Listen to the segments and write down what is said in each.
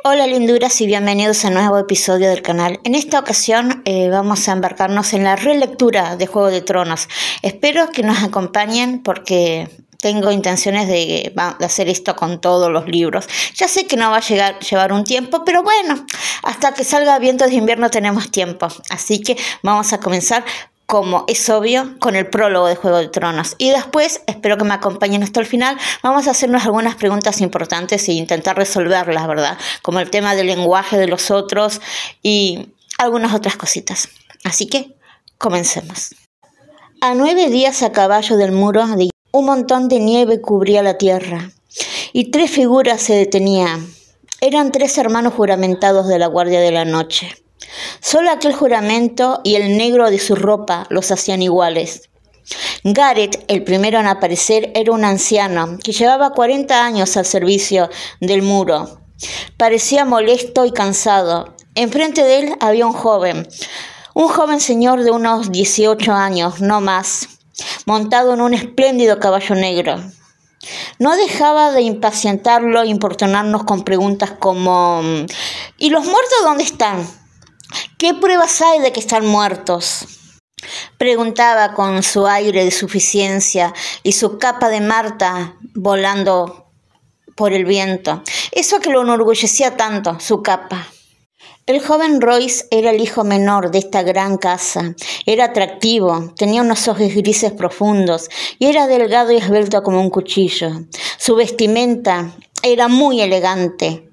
Hola linduras y bienvenidos a un nuevo episodio del canal. En esta ocasión vamos a embarcarnos en la relectura de Juego de Tronos. Espero que nos acompañen porque tengo intenciones de hacer esto con todos los libros. Ya sé que no va a llevar un tiempo, pero bueno, hasta que salga Vientos de Invierno tenemos tiempo. Así que vamos a comenzar, como es obvio, con el prólogo de Juego de Tronos. Y después, espero que me acompañen hasta el final, vamos a hacernos algunas preguntas importantes e intentar resolverlas, ¿verdad? Como el tema del lenguaje de los otros y algunas otras cositas. Así que, comencemos. A 9 días a caballo del muro, un montón de nieve cubría la tierra, y 3 figuras se detenían. Eran 3 hermanos juramentados de la Guardia de la Noche. Solo aquel juramento y el negro de su ropa los hacían iguales. Gareth, el primero en aparecer, era un anciano que llevaba 40 años al servicio del muro. Parecía molesto y cansado. Enfrente de él había un joven señor de unos 18 años, no más, montado en un espléndido caballo negro. No dejaba de impacientarlo e importunarnos con preguntas como ¿y los muertos dónde están? ¿Qué pruebas hay de que están muertos? Preguntaba con su aire de suficiencia y su capa de Marta volando por el viento. Eso que lo enorgullecía tanto, su capa. El joven Royce era el hijo menor de esta gran casa. Era atractivo, tenía unos ojos grises profundos y era delgado y esbelto como un cuchillo. Su vestimenta era muy elegante,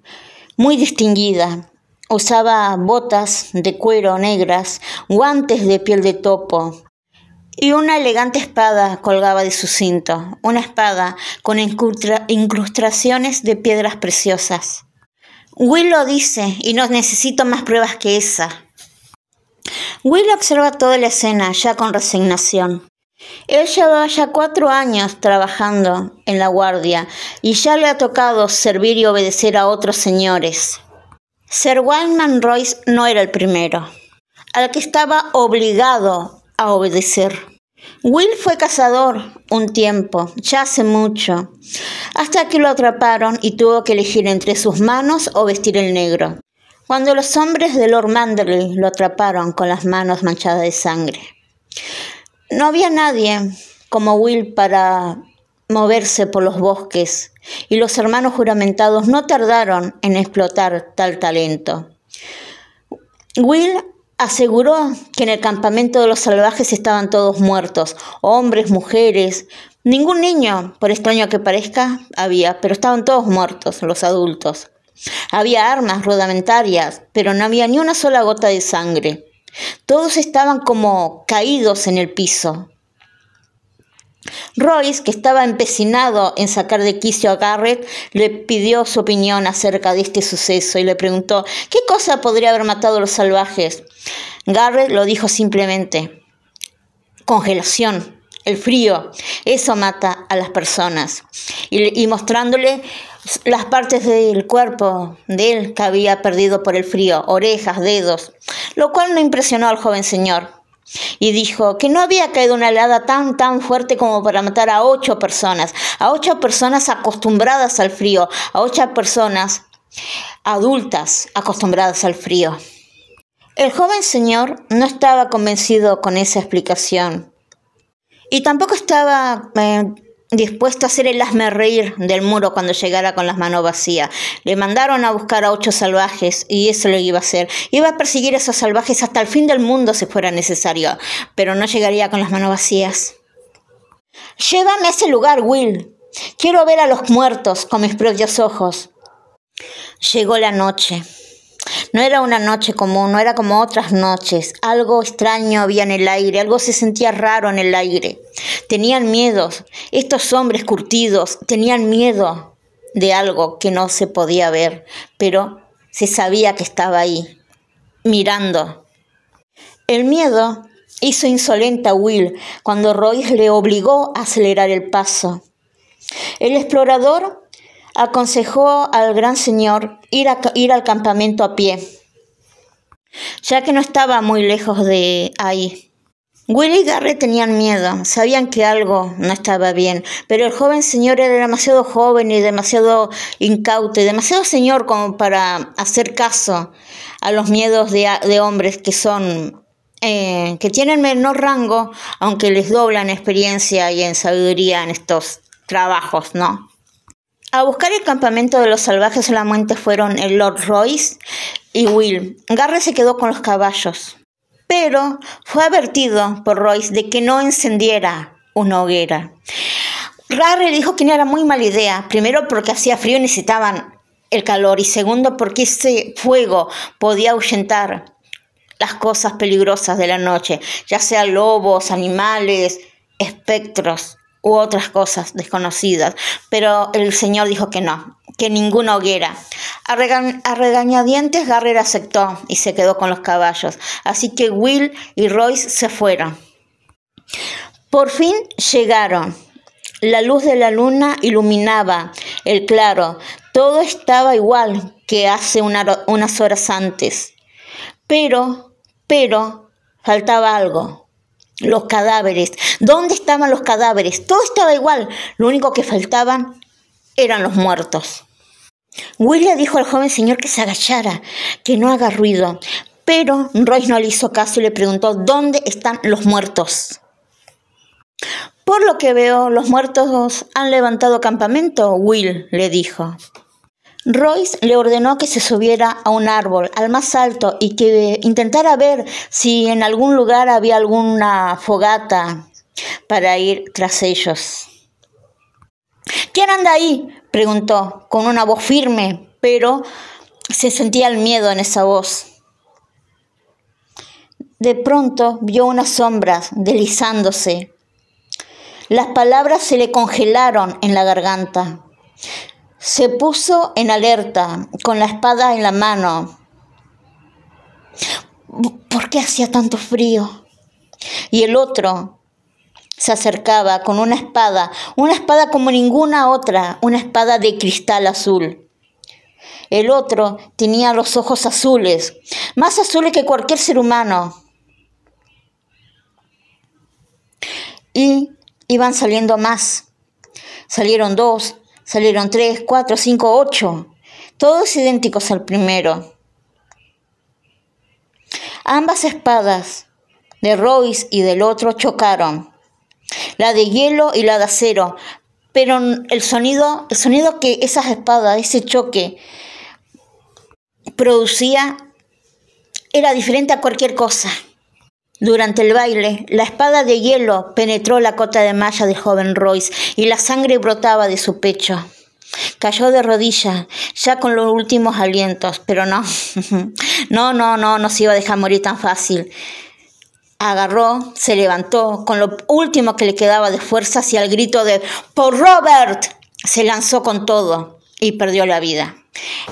muy distinguida. Usaba botas de cuero negras, guantes de piel de topo y una elegante espada colgaba de su cinto, una espada con incrustaciones de piedras preciosas. Will lo dice y no necesito más pruebas que esa. Will observa toda la escena ya con resignación. Él llevaba ya 4 años trabajando en la guardia y ya le ha tocado servir y obedecer a otros señores. Sir Wyman Royce no era el primero, al que estaba obligado a obedecer. Will fue cazador un tiempo, ya hace mucho, hasta que lo atraparon y tuvo que elegir entre sus manos o vestir el negro, cuando los hombres de Lord Manderley lo atraparon con las manos manchadas de sangre. No había nadie como Will para moverse por los bosques, y los hermanos juramentados no tardaron en explotar tal talento. Will aseguró que en el campamento de los salvajes estaban todos muertos, hombres, mujeres, ningún niño, por extraño que parezca, había, pero estaban todos muertos, los adultos. Había armas rudimentarias, pero no había ni una sola gota de sangre. Todos estaban como caídos en el piso. Royce, que estaba empecinado en sacar de quicio a Gareth, le pidió su opinión acerca de este suceso y le preguntó ¿qué cosa podría haber matado a los salvajes? Gareth lo dijo simplemente: congelación, el frío, eso mata a las personas. Y mostrándole las partes del cuerpo de él que había perdido por el frío, orejas, dedos, lo cual no impresionó al joven señor. Y dijo que no había caído una helada tan fuerte como para matar a 8 personas acostumbradas al frío, a 8 personas adultas acostumbradas al frío. El joven señor no estaba convencido con esa explicación y tampoco estaba dispuesto a hacer el hazmerreír del muro cuando llegara con las manos vacías. Le mandaron a buscar a 8 salvajes y eso lo iba a hacer. Iba a perseguir a esos salvajes hasta el fin del mundo si fuera necesario, pero no llegaría con las manos vacías. Llévame a ese lugar, Will. Quiero ver a los muertos con mis propios ojos. Llegó la noche. No era una noche común, no era como otras noches. Algo extraño había en el aire, algo se sentía raro en el aire. Tenían miedo, estos hombres curtidos tenían miedo de algo que no se podía ver, pero se sabía que estaba ahí, mirando. El miedo hizo insolente a Will cuando Royce le obligó a acelerar el paso. El explorador aconsejó al gran señor ir al campamento a pie, ya que no estaba muy lejos de ahí. Will y Garrett tenían miedo, sabían que algo no estaba bien, pero el joven señor era demasiado joven y demasiado incauto y demasiado señor como para hacer caso a los miedos de hombres que tienen menor rango, aunque les doblan experiencia y en sabiduría en estos trabajos, ¿no? A buscar el campamento de los salvajes solamente fueron el Lord Royce y Will. Garrett se quedó con los caballos, pero fue advertido por Royce de que no encendiera una hoguera. Garrett dijo que no era muy mala idea, primero porque hacía frío y necesitaban el calor, y segundo porque ese fuego podía ahuyentar las cosas peligrosas de la noche, ya sean lobos, animales, espectros u otras cosas desconocidas. Pero el señor dijo que no, que ninguna hoguera. A regañadientes Garrett aceptó y se quedó con los caballos. Así que Will y Royce se fueron. Por fin llegaron. La luz de la luna iluminaba el claro. Todo estaba igual que hace unas horas antes. Pero faltaba algo. Los cadáveres. ¿Dónde estaban los cadáveres? Todo estaba igual. Lo único que faltaban eran los muertos. Will le dijo al joven señor que se agachara, que no haga ruido. Pero Royce no le hizo caso y le preguntó: ¿dónde están los muertos? Por lo que veo, los muertos han levantado campamento, Will le dijo. Royce le ordenó que se subiera a un árbol, al más alto, y que intentara ver si en algún lugar había alguna fogata para ir tras ellos. ¿Quién anda ahí?, preguntó, con una voz firme, pero se sentía el miedo en esa voz. De pronto vio unas sombras deslizándose. Las palabras se le congelaron en la garganta. Se puso en alerta, con la espada en la mano. ¿Por qué hacía tanto frío? Y el otro se acercaba con una espada como ninguna otra, una espada de cristal azul. El otro tenía los ojos azules, más azules que cualquier ser humano. Y iban saliendo más. Salieron 2. Salieron 3, 4, 5, 8, todos idénticos al primero. Ambas espadas, de Royce y del otro, chocaron, la de hielo y la de acero, pero el sonido que esas espadas, ese choque, producía era diferente a cualquier cosa. Durante el baile, la espada de hielo penetró la cota de malla del joven Royce y la sangre brotaba de su pecho. Cayó de rodillas, ya con los últimos alientos, pero no se iba a dejar morir tan fácil. Agarró, se levantó, con lo último que le quedaba de fuerzas, y al grito de «¡Por Robert!» se lanzó con todo y perdió la vida.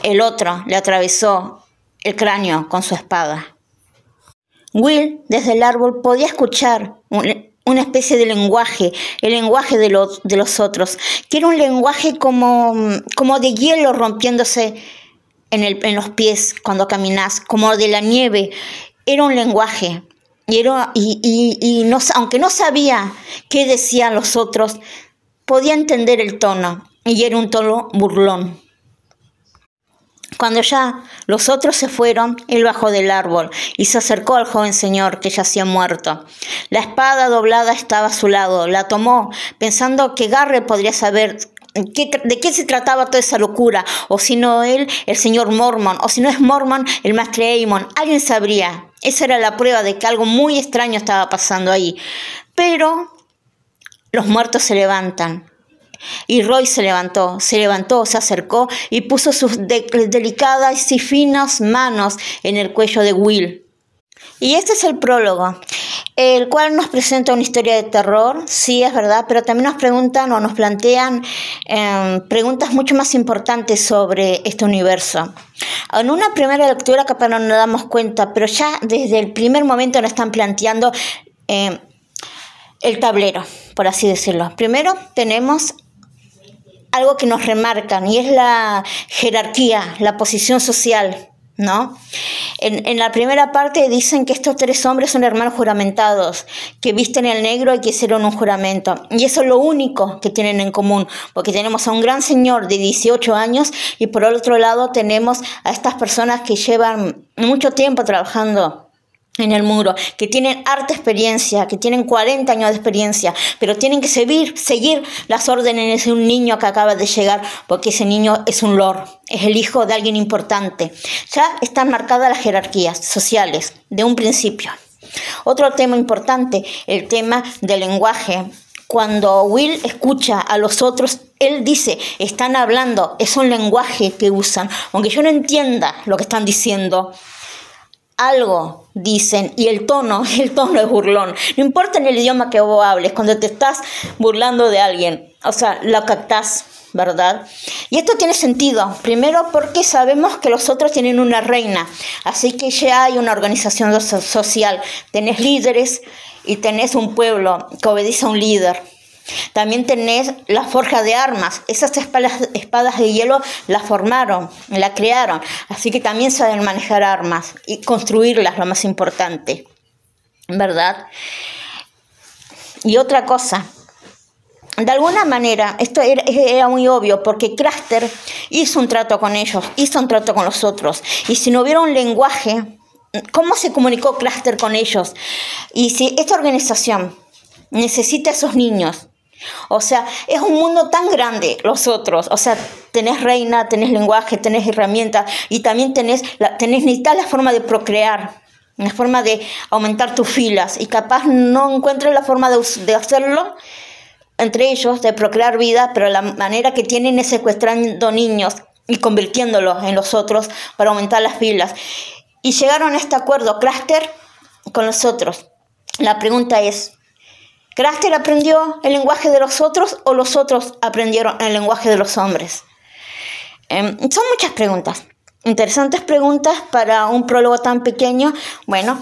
El otro le atravesó el cráneo con su espada. Will, desde el árbol, podía escuchar una especie de lenguaje, el lenguaje de los otros, que era un lenguaje como de hielo rompiéndose en los pies cuando caminas, como de la nieve. Era un lenguaje, y no, aunque no sabía qué decían los otros, podía entender el tono, y era un tono burlón. Cuando ya los otros se fueron, él bajó del árbol y se acercó al joven señor que yacía muerto. La espada doblada estaba a su lado. La tomó, pensando que Garrett podría saber de qué se trataba toda esa locura, o si no él, el señor Mormon, o si no es Mormon, el maestre Amon. Alguien sabría. Esa era la prueba de que algo muy extraño estaba pasando ahí. Pero los muertos se levantan. Y Royce se levantó, se acercó y puso sus delicadas y finas manos en el cuello de Will. Y este es el prólogo, el cual nos presenta una historia de terror, sí, es verdad, pero también nos preguntan o nos plantean preguntas mucho más importantes sobre este universo. En una primera lectura capaz no nos damos cuenta, pero ya desde el primer momento nos están planteando el tablero, por así decirlo. Primero tenemos algo que nos remarcan, y es la jerarquía, la posición social, ¿no? En la primera parte dicen que estos 3 hombres son hermanos juramentados, que visten el negro y que hicieron un juramento. Y eso es lo único que tienen en común, porque tenemos a un gran señor de 18 años y por el otro lado tenemos a estas personas que llevan mucho tiempo trabajando en el muro, que tienen harta experiencia, que tienen 40 años de experiencia, pero tienen que seguir las órdenes de un niño que acaba de llegar, porque ese niño es un lord, es el hijo de alguien importante. Ya están marcadas las jerarquías sociales de un principio. Otro tema importante, el tema del lenguaje. Cuando Will escucha a los otros, él dice, están hablando, es un lenguaje que usan, aunque yo no entienda lo que están diciendo, algo dicen, y el tono es burlón. No importa en el idioma que vos hables, cuando te estás burlando de alguien, o sea, lo captás, ¿verdad? Y esto tiene sentido, primero porque sabemos que los otros tienen una reina, así que ya hay una organización social, tenés líderes y tenés un pueblo que obedece a un líder. También tenés la forja de armas. Esas espadas de hielo las formaron, la crearon. Así que también saben manejar armas y construirlas, lo más importante, ¿verdad? Y otra cosa, de alguna manera, esto era muy obvio, porque Craster hizo un trato con ellos, hizo un trato con los otros. Y si no hubiera un lenguaje, ¿cómo se comunicó Craster con ellos? Y si esta organización necesita a esos niños, o sea, es un mundo tan grande, los otros, o sea, tenés reina, tenés lenguaje, tenés herramientas y también necesitas la forma de procrear, la forma de aumentar tus filas y capaz no encuentres la forma de hacerlo entre ellos, de procrear vida, pero la manera que tienen es secuestrando niños y convirtiéndolos en los otros para aumentar las filas. Y llegaron a este acuerdo, Craster con los otros. La pregunta es, ¿Craster aprendió el lenguaje de los otros o los otros aprendieron el lenguaje de los hombres? Son muchas preguntas, interesantes preguntas para un prólogo tan pequeño. Bueno,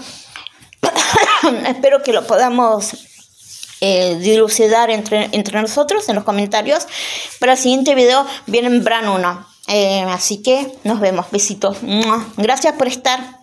espero que lo podamos dilucidar entre nosotros en los comentarios. Para el siguiente video viene Bran 1. Así que nos vemos. Besitos. Gracias por estar.